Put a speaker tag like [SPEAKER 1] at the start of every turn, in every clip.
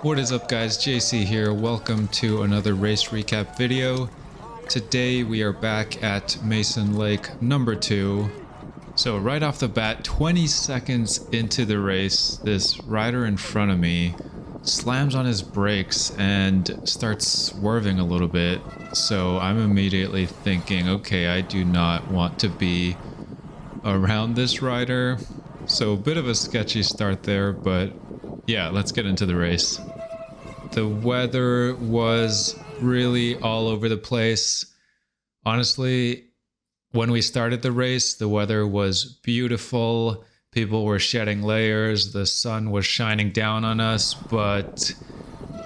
[SPEAKER 1] What is up guys, JC here. Welcome to another race recap video. Today we are back at Mason Lake number 2. So right off the bat, 20 seconds into the race, this rider in front of me slams on his brakes and starts swerving a little bit. So I'm immediately thinking, okay, I do not want to be around this rider. So a bit of a sketchy start there, but yeah, let's get into the race. The weather was really all over the place. Honestly, when we started the race, the weather was beautiful. People were shedding layers. The sun was shining down on us. But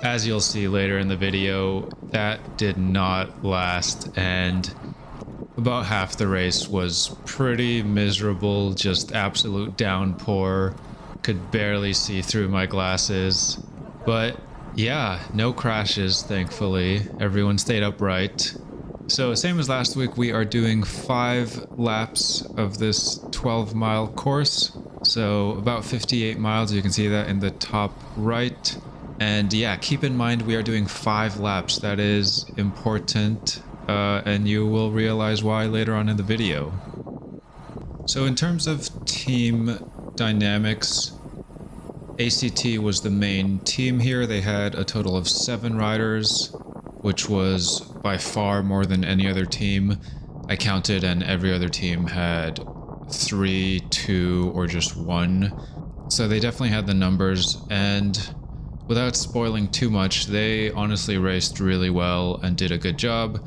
[SPEAKER 1] as you'll see later in the video, that did not last. And about half the race was pretty miserable, just absolute downpour. Could barely see through my glasses. But yeah, no crashes, thankfully. Everyone stayed upright. So same as last week, we are doing 5 laps of this 12-mile course. So about 58 miles, you can see that in the top right. And yeah, keep in mind we are doing 5 laps. That is important, and you will realize why later on in the video. So in terms of team dynamics, ACT was the main team here. They had a total of 7 riders, which was by far more than any other team. I counted and every other team had 3, 2, or just 1. So they definitely had the numbers, and without spoiling too much, they honestly raced really well and did a good job.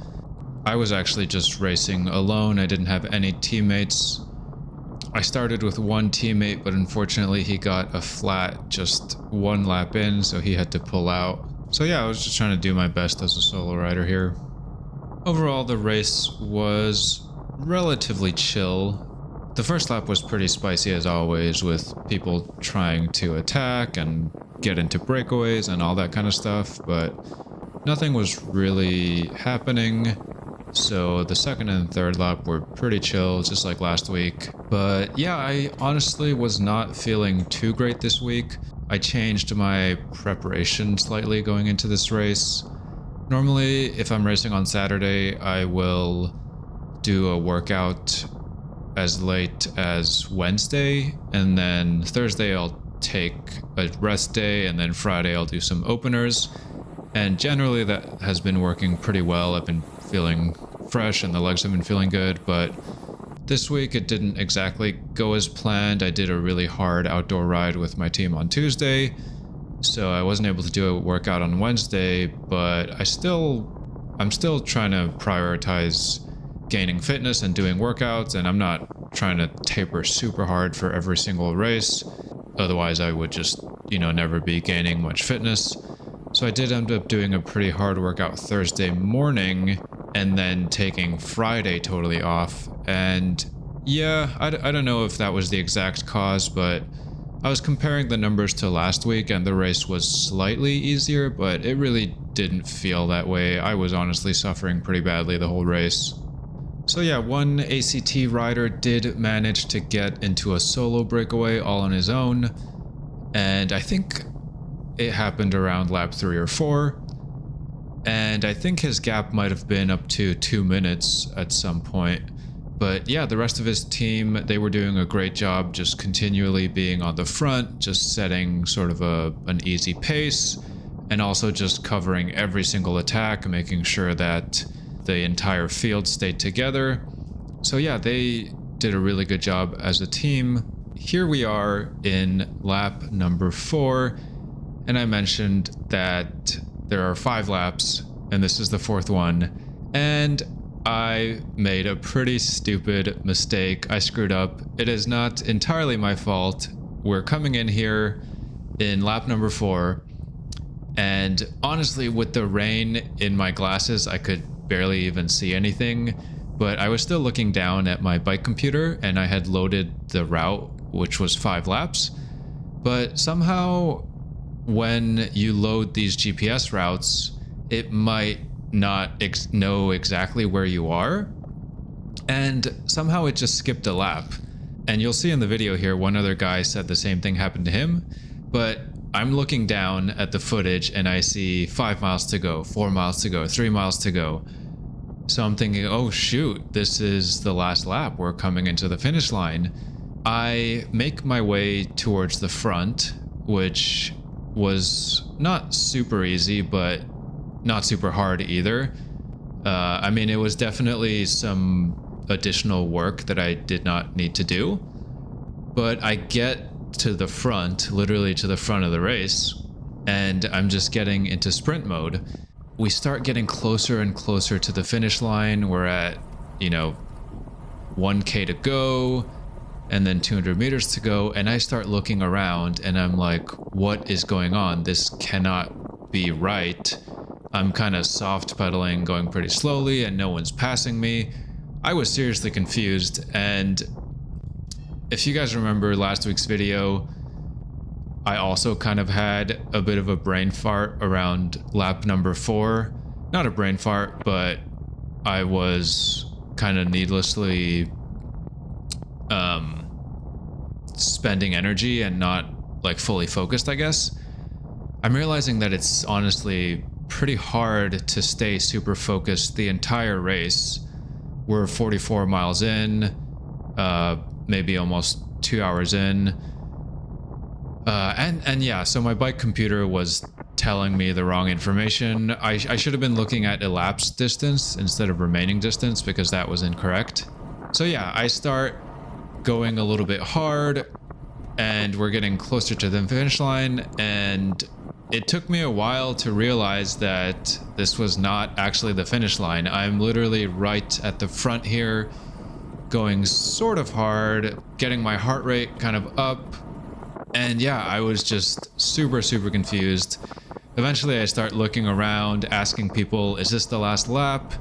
[SPEAKER 1] I was actually just racing alone. I didn't have any teammates. I started with 1 teammate, but unfortunately he got a flat just 1 lap in, so he had to pull out. So yeah, I was just trying to do my best as a solo rider here. Overall, the race was relatively chill. The first lap was pretty spicy as always, with people trying to attack and get into breakaways and all that kind of stuff, but nothing was really happening. So the second and third lap were pretty chill, just like last week. But yeah, I honestly was not feeling too great this week. I changed my preparation slightly going into this race. Normally, if I'm racing on Saturday, I will do a workout as late as Wednesday, and then Thursday I'll take a rest day, and then Friday I'll do some openers. And generally that has been working pretty well. I've been feeling fresh and the legs have been feeling good, but this week it didn't exactly go as planned. I did a really hard outdoor ride with my team on Tuesday, so I wasn't able to do a workout on Wednesday, but I'm still trying to prioritize gaining fitness and doing workouts, and I'm not trying to taper super hard for every single race. Otherwise I would just, never be gaining much fitness. So I did end up doing a pretty hard workout Thursday morning and then taking Friday totally off. And yeah, I don't know if that was the exact cause, but I was comparing the numbers to last week and the race was slightly easier, but it really didn't feel that way. I was honestly suffering pretty badly the whole race. So yeah, one ACT rider did manage to get into a solo breakaway all on his own, and I think it happened around lap 3 or 4, and I think his gap might have been up to 2 minutes at some point. But yeah, the rest of his team, they were doing a great job just continually being on the front, just setting sort of an easy pace, and also just covering every single attack, making sure that the entire field stayed together. So yeah, they did a really good job as a team. Here we are in lap number 4. And I mentioned that there are 5 laps, and this is the 4th one. And I made a pretty stupid mistake. I screwed up. It is not entirely my fault. We're coming in here in lap number 4. And honestly, with the rain in my glasses, I could barely even see anything. But I was still looking down at my bike computer, and I had loaded the route, which was 5 laps. But somehow, when you load these GPS routes, it might not know exactly where you are, and somehow it just skipped a lap. And you'll see in the video here, one other guy said the same thing happened to him, but I'm looking down at the footage and I see 5 miles to go, 4 miles to go, 3 miles to go. So I'm thinking, oh shoot, this is the last lap. We're coming into the finish line. I make my way towards the front, which was not super easy, but not super hard either. I mean, it was definitely some additional work that I did not need to do. But I get to the front, literally to the front of the race, and I'm just getting into sprint mode. We start getting closer and closer to the finish line. We're at, 1K to go, and then 200 meters to go, and I start looking around and I'm like, what is going on? This cannot be right. I'm kind of soft pedaling, going pretty slowly, and no one's passing me. I was seriously confused, and if you guys remember last week's video, I also kind of had a bit of a brain fart around lap number 4. Not a brain fart, but I was kind of needlessly spending energy and not like fully focused, I guess. I'm realizing that it's honestly pretty hard to stay super focused the entire race. We're 44 miles in, maybe almost 2 hours in. And yeah, so my bike computer was telling me the wrong information. I should have been looking at elapsed distance instead of remaining distance because that was incorrect. So yeah, I start going a little bit hard and we're getting closer to the finish line, and it took me a while to realize that this was not actually the finish line. I'm literally right at the front here, going sort of hard, getting my heart rate kind of up. And yeah, I was just super confused. Eventually I start looking around, asking people, is this the last lap?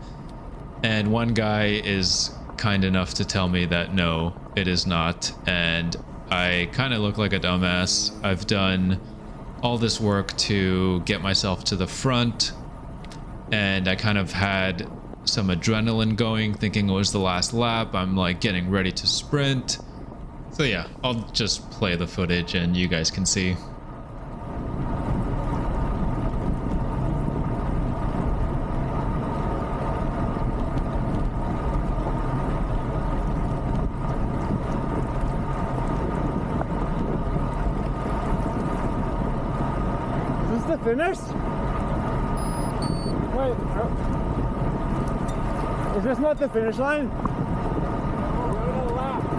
[SPEAKER 1] And one guy is kind enough to tell me that no, it is not. And I kind of look like a dumbass. I've done all this work to get myself to the front, and I kind of had some adrenaline going, thinking it was the last lap. I'm like getting ready to sprint. So yeah, I'll just play the footage and you guys can see.
[SPEAKER 2] Is this the finish? Wait, is this not the finish line?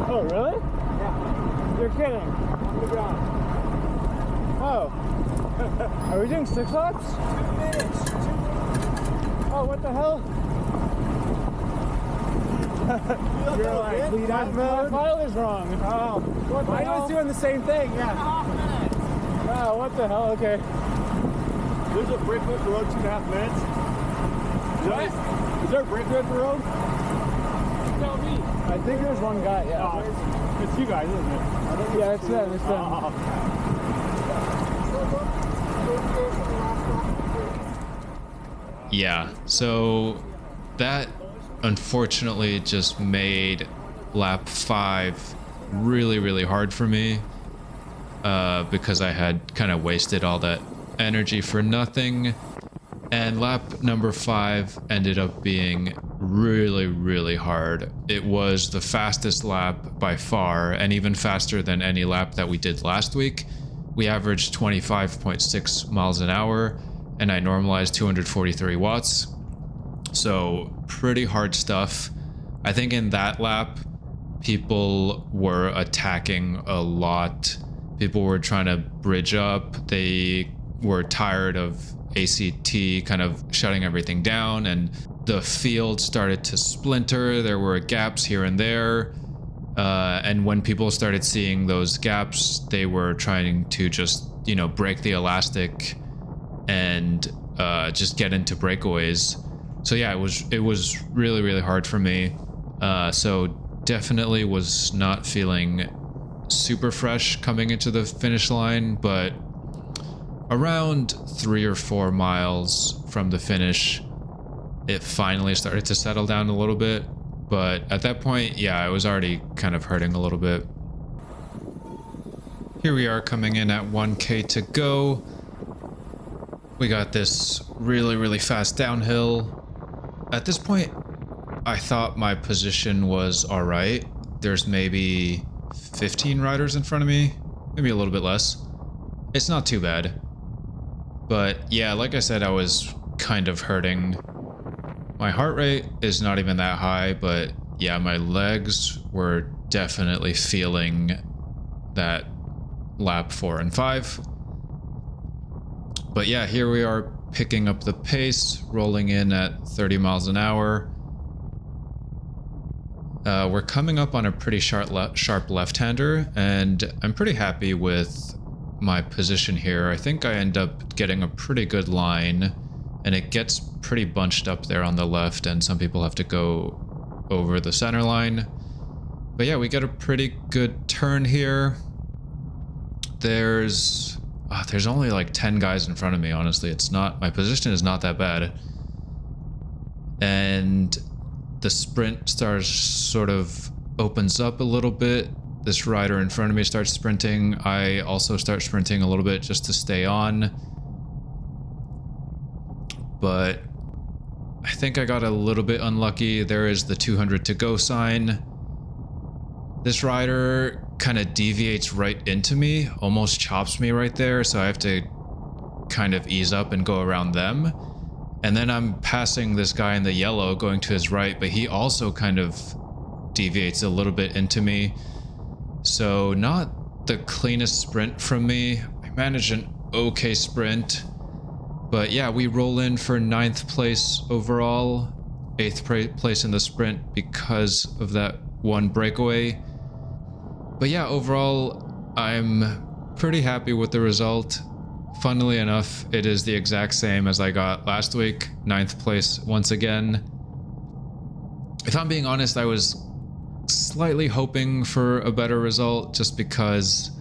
[SPEAKER 2] Oh, really? Yeah. You're kidding. On the ground. Oh. Are we doing 6 laps? 2 minutes. Oh, what the hell? You're like, lead out mode? My file is wrong. Oh. What the hell? I was doing the same thing, yeah. Oh, what the hell? Okay. There's a break with the road 2.5 minutes. What? Is there a break with the road? Tell me. I think there's one guy, yeah. Oh, it's you guys, isn't it? Yeah, it's them, it's them.
[SPEAKER 1] Yeah, so that unfortunately just made lap 5 really hard for me, because I had kind of wasted all that energy for nothing. And lap number 5 ended up being really hard. It was the fastest lap by far, and even faster than any lap that we did last week. We averaged 25.6 miles an hour, and I normalized 243 watts. So pretty hard stuff. I think in that lap, people were attacking a lot. People were trying to bridge up. They were tired of ACT kind of shutting everything down, and the field started to splinter. There were gaps here and there, and when people started seeing those gaps, they were trying to just break the elastic and just get into breakaways. So yeah, it was really hard for me. So definitely was not feeling super fresh coming into the finish line, but around 3 or 4 miles from the finish, it finally started to settle down a little bit. But at that point, yeah, I was already kind of hurting a little bit. Here we are coming in at 1K to go. We got this really fast downhill. At this point, I thought my position was alright. There's maybe 15 riders in front of me, maybe a little bit less. It's not too bad. But yeah, like I said, I was kind of hurting. My heart rate is not even that high, but yeah, my legs were definitely feeling that lap 4 and 5. But yeah, here we are picking up the pace, rolling in at 30 miles an hour. We're coming up on a pretty sharp left-hander, and I'm pretty happy with my position here. I think I end up getting a pretty good line, and it gets pretty bunched up there on the left, and some people have to go over the center line. But yeah, we get a pretty good turn here. There's only like 10 guys in front of me, honestly. It's not, my position is not that bad. And the sprint sort of opens up a little bit. This rider in front of me starts sprinting. I also start sprinting a little bit just to stay on. But I think I got a little bit unlucky. There is the 200 to go sign. This rider kind of deviates right into me, almost chops me right there, so I have to kind of ease up and go around them. And then I'm passing this guy in the yellow going to his right, but he also kind of deviates a little bit into me. So not the cleanest sprint from me. I managed an okay sprint. But yeah, we roll in for 9th place overall, 8th place in the sprint because of that one breakaway. But yeah, overall, I'm pretty happy with the result. Funnily enough, it is the exact same as I got last week, 9th place once again. If I'm being honest, I was slightly hoping for a better result just because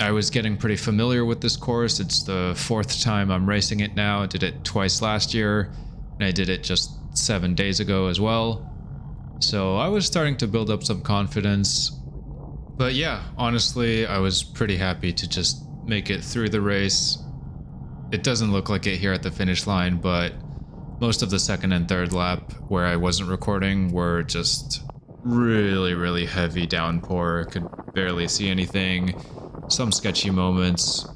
[SPEAKER 1] I was getting pretty familiar with this course. It's the 4th time I'm racing it now. I did it twice last year, and I did it just 7 days ago as well. So I was starting to build up some confidence. But yeah, honestly, I was pretty happy to just make it through the race. It doesn't look like it here at the finish line, but most of the 2nd and 3rd lap where I wasn't recording were just really heavy downpour. Could barely see anything. Some sketchy moments.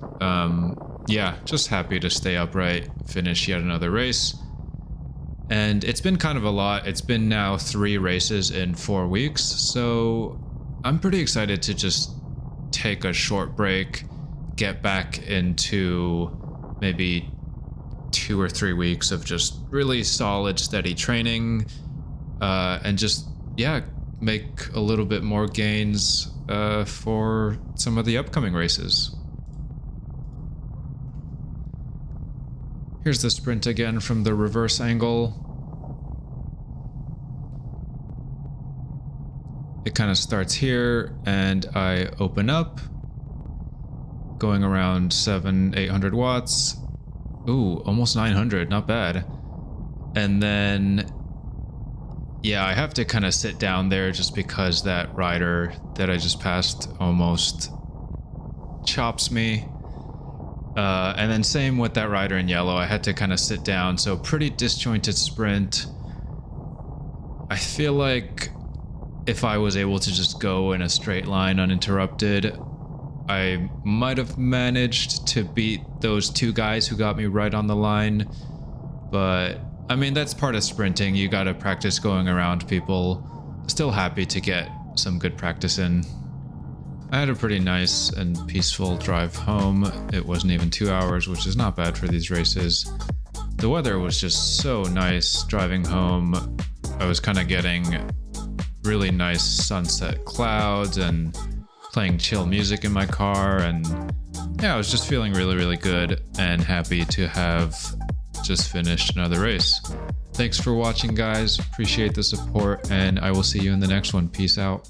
[SPEAKER 1] Yeah, just happy to stay upright, finish yet another race. And it's been kind of a lot. It's been now 3 races in 4 weeks, so I'm pretty excited to just take a short break, get back into maybe 2 or 3 weeks of just really solid, steady training, and just, yeah, make a little bit more gains for some of the upcoming races. Here's the sprint again from the reverse angle. It kind of starts here, and I open up, going around 700-800 watts. Ooh, almost 900, not bad. And then, yeah, I have to kind of sit down there just because that rider that I just passed almost chops me. And then same with that rider in yellow, I had to kind of sit down, so pretty disjointed sprint. I feel like if I was able to just go in a straight line uninterrupted, I might have managed to beat those 2 guys who got me right on the line. But I mean, that's part of sprinting. You gotta practice going around people. Still happy to get some good practice in. I had a pretty nice and peaceful drive home. It wasn't even 2 hours, which is not bad for these races. The weather was just so nice driving home. I was kind of getting really nice sunset clouds and playing chill music in my car, and yeah, I was just feeling really good and happy to have just finished another race. Thanks for watching, guys. Appreciate the support, and I will see you in the next one. Peace out.